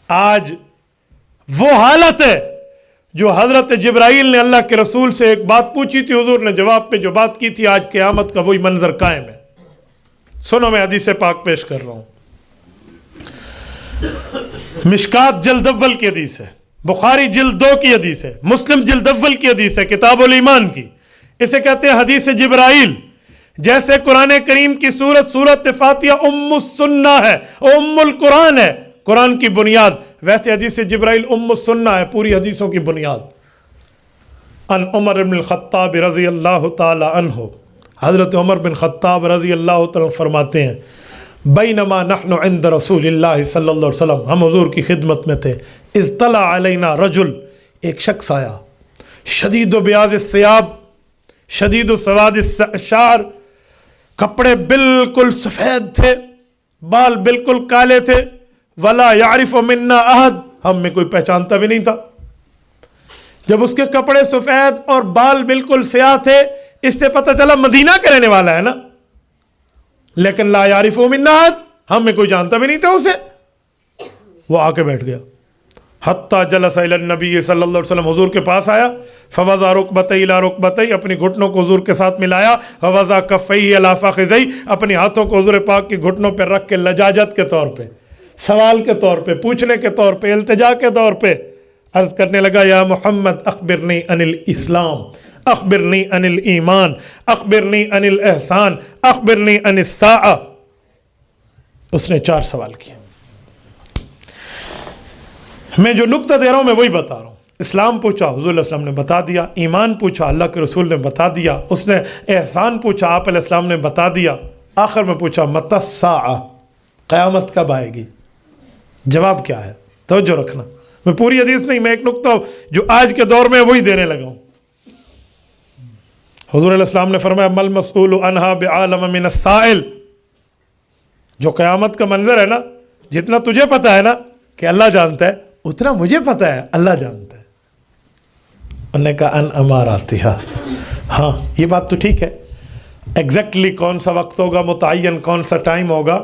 آج وہ حالت ہے جو حضرت جبرائیل نے اللہ کے رسول سے ایک بات پوچھی تھی، حضور نے جواب میں جو بات کی تھی، آج قیامت کا وہی منظر قائم ہے۔ سنو میں حدیث پاک پیش کر رہا ہوں۔ مشکات جلد اول کی حدیث ہے، بخاری جلد 2 کی حدیث ہے، مسلم جلد اول کی حدیث ہے، کتاب الایمان کی۔ اسے کہتے ہیں حدیث جبرائیل۔ جیسے قرآن کریم کی سورت فاتحہ ام السنہ ہے، ام القرآن ہے، قرآن کی بنیاد، ویسے حدیث جبرائیل ام السنہ ہے، پوری حدیثوں کی بنیاد۔ ان عمر بن الخطاب رضی اللہ تعالی عنہ، حضرت عمر بن خطاب رضی اللہ تعالی فرماتے ہیں بینما نحن عند رسول اللہ صلی اللہ علیہ وسلم، ہم حضور کی خدمت میں تھے، اطلع علینا رجل، ایک شخص آیا، شدید و بیاض الثیاب، شدید و سواد الشعر، کپڑے بالکل سفید تھے، بال بالکل کالے تھے، ولا یعرف منا احد، ہم میں کوئی پہچانتا بھی نہیں تھا۔ جب اس کے کپڑے سفید اور بال بالکل سیاہ تھے، اس سے پتہ چلا مدینہ کا رہنے والا ہے نا، لیکن لا یعرف منا احد، ہم میں کوئی جانتا بھی نہیں تھا اسے۔ وہ آ کے بیٹھ گیا، حتیٰ جلس الی النبی صلی اللہ علیہ وسلم، حضور کے پاس آیا، فوضع رکبتیہ الی رکبتیہ، اپنی گھٹنوں کو حضور کے ساتھ ملایا، فوضع کفیہ الی فخذیہ، اپنے ہاتھوں کو حضور پاک کی گھٹنوں پہ رکھ کے لجاجت کے طور پہ، سوال کے طور پہ، پوچھنے کے طور پہ، التجا کے طور پہ عرض کرنے لگا، یا محمد اخبرنی عن الاسلام، اخبرنی عن الایمان، اخبرنی عن الاحسان، اخبرنی عن الساعہ۔ اس نے 4 سوال کیے۔ میں جو نقطہ دے رہا ہوں میں وہی بتا رہا ہوں۔ اسلام پوچھا، حضور علیہ السلام نے بتا دیا۔ ایمان پوچھا، اللہ کے رسول نے بتا دیا۔ اس نے احسان پوچھا، آپ علیہ السلام نے بتا دیا۔ آخر میں پوچھا متی الساعہ، قیامت کب آئے گی؟ جواب کیا ہے؟ توجہ رکھنا، میں پوری حدیث نہیں، میں ایک نقطہ جو آج کے دور میں وہی دینے لگا ہوں۔ حضور علیہ السلام نے فرمایا مل مسئول عنہا بعالم من السائل، جو قیامت کا منظر ہے نا، جتنا تجھے پتا ہے نا کہ اللہ جانتا ہے، اتنا مجھے پتا ہے اللہ جانتا ہے۔ انہوں نے کہا ان اماراتہا، ہاں یہ بات تو ٹھیک ہے، ایگزیکٹلی کون سا وقت ہوگا، متعین کون سا ٹائم ہوگا،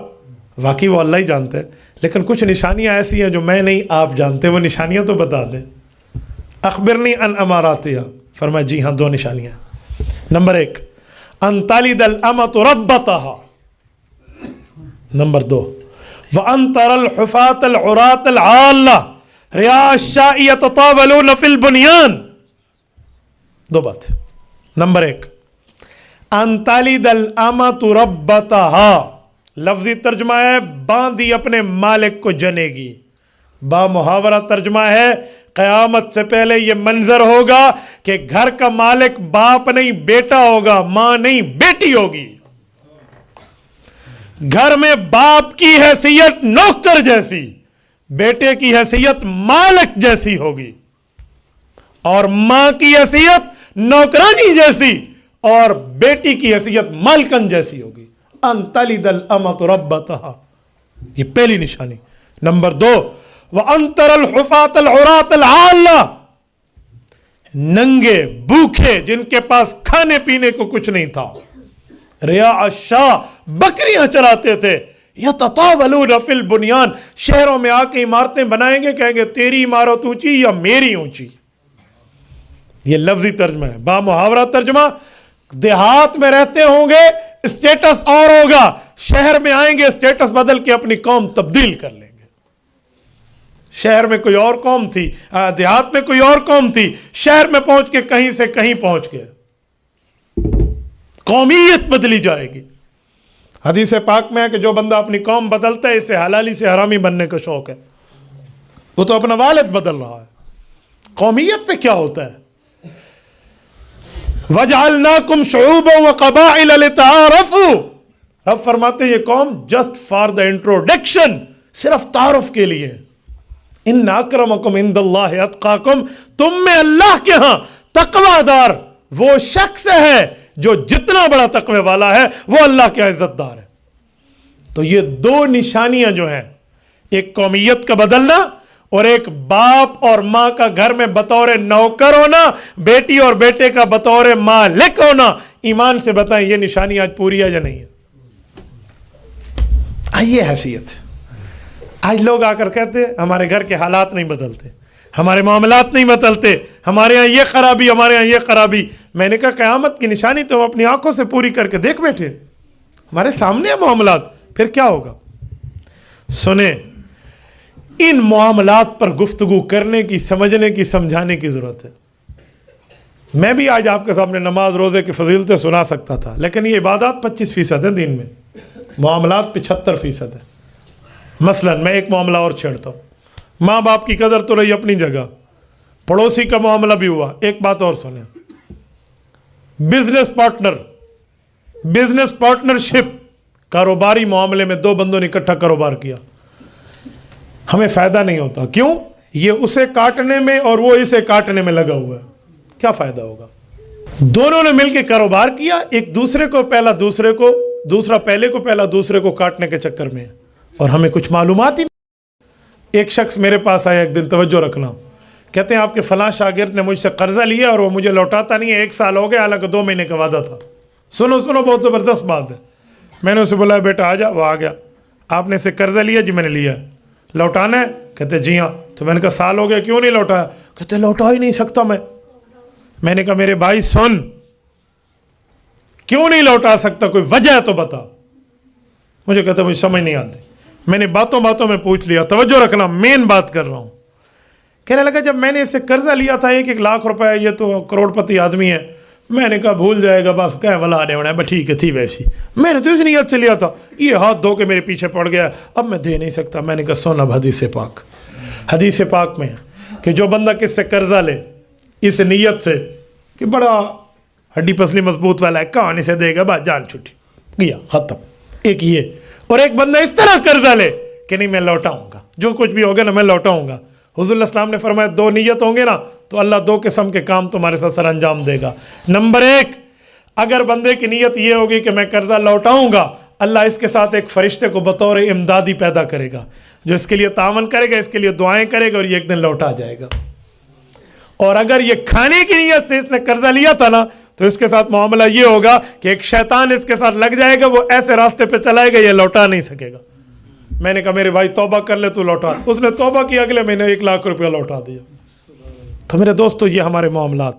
واقعی وہ اللہ ہی جانتے ہیں، لیکن کچھ نشانیاں ایسی ہیں جو میں نہیں آپ جانتے، وہ نشانیاں تو بتا دیں۔ اخبرنی ان اماراتہا، فرمایا جی ہاں 2 نشانیاں۔ نمبر 1 ان تلد الامۃ ربتہا، نمبر 2 وان تری الحفاة العراة العالة رعاء الشاء يتطاولون في البنيان۔ 2 بات۔ نمبر 1 ان تلد الامۃ ربتہا، لفظی ترجمہ ہے باندھی اپنے مالک کو جنے گی، با محاورہ ترجمہ ہے قیامت سے پہلے یہ منظر ہوگا کہ گھر کا مالک باپ نہیں بیٹا ہوگا، ماں نہیں بیٹی ہوگی۔ گھر میں باپ کی حیثیت نوکر جیسی، بیٹے کی حیثیت مالک جیسی ہوگی، اور ماں کی حیثیت نوکرانی جیسی، اور بیٹی کی حیثیت مالکن جیسی ہوگی۔ ان تلد الامۃ ربتہا، یہ پہلی نشانی۔ نمبر 2 وان تری الحفاة العراة العالة، ننگے بھوکے جن کے پاس کھانے پینے کو کچھ نہیں تھا، رعاء الشاء، بکریاں چراتے تھے، یتطاولون فی البنیان، شہروں میں آ کے عمارتیں بنائیں گے، کہیں گے تیری عمارت اونچی یا میری اونچی۔ یہ لفظی ترجمہ ہے۔ با محاورہ ترجمہ، دیہات میں رہتے ہوں گے اسٹیٹس اور ہوگا، شہر میں آئیں گے اسٹیٹس بدل کے اپنی قوم تبدیل کر لیں گے۔ شہر میں کوئی اور قوم تھی، دیہات میں کوئی اور قوم تھی، شہر میں پہنچ کے کہیں سے کہیں پہنچ گئے، قومیت بدلی جائے گی۔ حدیث پاک میں ہے کہ جو بندہ اپنی قوم بدلتا ہے اسے حلالی سے حرامی بننے کا شوق ہے، وہ تو اپنا والد بدل رہا ہے۔ قومیت پہ کیا ہوتا ہے؟ وَجَعَلْنَاكُمْ شُعُوبًا وَقَبَائِلَ لِتَعَارَفُوا، رب فرماتے ہیں یہ قوم جسٹ فار دا انٹروڈکشن، صرف تعارف کے لیے۔ ان اکرمکم عند اللہ اتقاکم، تم میں اللہ کے ہاں تقوی دار وہ شخص ہے جو جتنا بڑا تقوی والا ہے وہ اللہ کے عزت دار ہے۔ تو یہ 2 نشانیاں جو ہیں، ایک قومیت کا بدلنا اور ایک باپ اور ماں کا گھر میں بطور نوکر ہونا، بیٹی اور بیٹے کا بطور مالک ہونا۔ ایمان سے بتائیں یہ نشانی آج پوری ہے یا نہیں ہے؟ آئیے حیثیت، آج لوگ آ کر کہتے ہیں ہمارے گھر کے حالات نہیں بدلتے، ہمارے معاملات نہیں بدلتے، ہمارے یہاں یہ خرابی، ہمارے یہاں یہ خرابی۔ میں نے کہا قیامت کی نشانی تو ہم اپنی آنکھوں سے پوری کر کے دیکھ بیٹھے، ہمارے سامنے ہیں معاملات، پھر کیا ہوگا؟ سنیں، ان معاملات پر گفتگو کرنے کی، سمجھنے کی، سمجھانے کی ضرورت ہے۔ میں بھی آج آپ کے سامنے نماز روزے کی فضیلتیں سنا سکتا تھا، لیکن یہ عبادات 25% ہیں دین میں، معاملات 75% ہیں۔ مثلا میں ایک معاملہ اور چھیڑتا ہوں، ماں باپ کی قدر تو رہی اپنی جگہ، پڑوسی کا معاملہ بھی ہوا۔ ایک بات اور سنیں، بزنس پارٹنرشپ، کاروباری معاملے میں 2 بندوں نے اکٹھا کاروبار کیا، ہمیں فائدہ نہیں ہوتا۔ کیوں؟ یہ اسے کاٹنے میں اور وہ اسے کاٹنے میں لگا ہوا ہے، کیا فائدہ ہوگا؟ دونوں نے مل کے کاروبار کیا، ایک دوسرے کو پہلا دوسرے کو، دوسرا پہلے کو پہلا دوسرے کو کاٹنے کے چکر میں، اور ہمیں کچھ معلومات ہی نہیں۔ ایک شخص میرے پاس آیا ایک دن، توجہ رکھنا، کہتے ہیں آپ کے فلاں شاگرد نے مجھ سے قرضہ لیا اور وہ مجھے لوٹاتا نہیں ہے، 1 سال ہو گیا، حالانکہ 2 مہینے کا وعدہ تھا۔ سنو بہت زبردست بات ہے۔ میں نے اسے بولا بیٹا آ جا، وہ آ گیا۔ آپ نے اسے قرضہ لیا؟ جی میں نے لیا۔ لوٹانا ہے؟ کہتے جی ہاں۔ تو میں نے کہا سال ہو گیا کیوں نہیں لوٹایا؟ کہتے لوٹا ہی نہیں سکتا میں نے کہا میرے بھائی سن، کیوں نہیں لوٹا سکتا؟ کوئی وجہ ہے تو بتا۔ مجھے کہتا مجھے سمجھ نہیں آتی۔ میں نے باتوں میں پوچھ لیا، توجہ رکھنا، مین بات کر رہا ہوں۔ کہنے لگا جب میں نے اس سے قرضہ لیا تھا 1 لاکھ روپے، یہ تو کروڑ پتی آدمی ہے۔ میں نے کہا بھول جائے گا، بس کہہ ولا آنے ہونا ہے، بس ٹھیک ہے تھی ویسی، میں نے تو اس نیت سے لیا تھا، یہ ہاتھ دھو کے میرے پیچھے پڑ گیا، اب میں دے نہیں سکتا۔ میں نے کہا سن، اب حدیث پاک میں ہے کہ جو بندہ کس سے قرضہ لے اس نیت سے کہ بڑا ہڈی پسلی مضبوط والا ہے، کہاں سے دے گا، بس جان چھٹی گیا، ختم۔ ایک یہ، اور ایک بندہ اس طرح قرضہ لے کہ نہیں میں لوٹاؤں گا، جو کچھ بھی ہوگا نا میں لوٹاؤں گا۔ حضور علیہ السلام نے فرمایا 2 نیت ہوں گے نا تو اللہ 2 قسم کے کام تمہارے ساتھ سر انجام دے گا۔ نمبر 1، اگر بندے کی نیت یہ ہوگی کہ میں قرضہ لوٹاؤں گا، اللہ اس کے ساتھ ایک فرشتے کو بطور امدادی پیدا کرے گا جو اس کے لیے تعاون کرے گا، اس کے لیے دعائیں کرے گا، اور یہ ایک دن لوٹا جائے گا۔ اور اگر یہ کھانے کی نیت سے اس نے قرضہ لیا تھا نا تو اس کے ساتھ معاملہ یہ ہوگا کہ ایک شیطان اس کے ساتھ لگ جائے گا، وہ ایسے راستے پہ چلائے گا، یہ لوٹا نہیں سکے گا۔ میں نے کہا میرے بھائی توبہ کر لے، تو لوٹا۔ اس نے توبہ کی، اگلے مہینے 1 لاکھ روپیہ لوٹا دیا۔ تو میرے دوستو، یہ ہمارے معاملات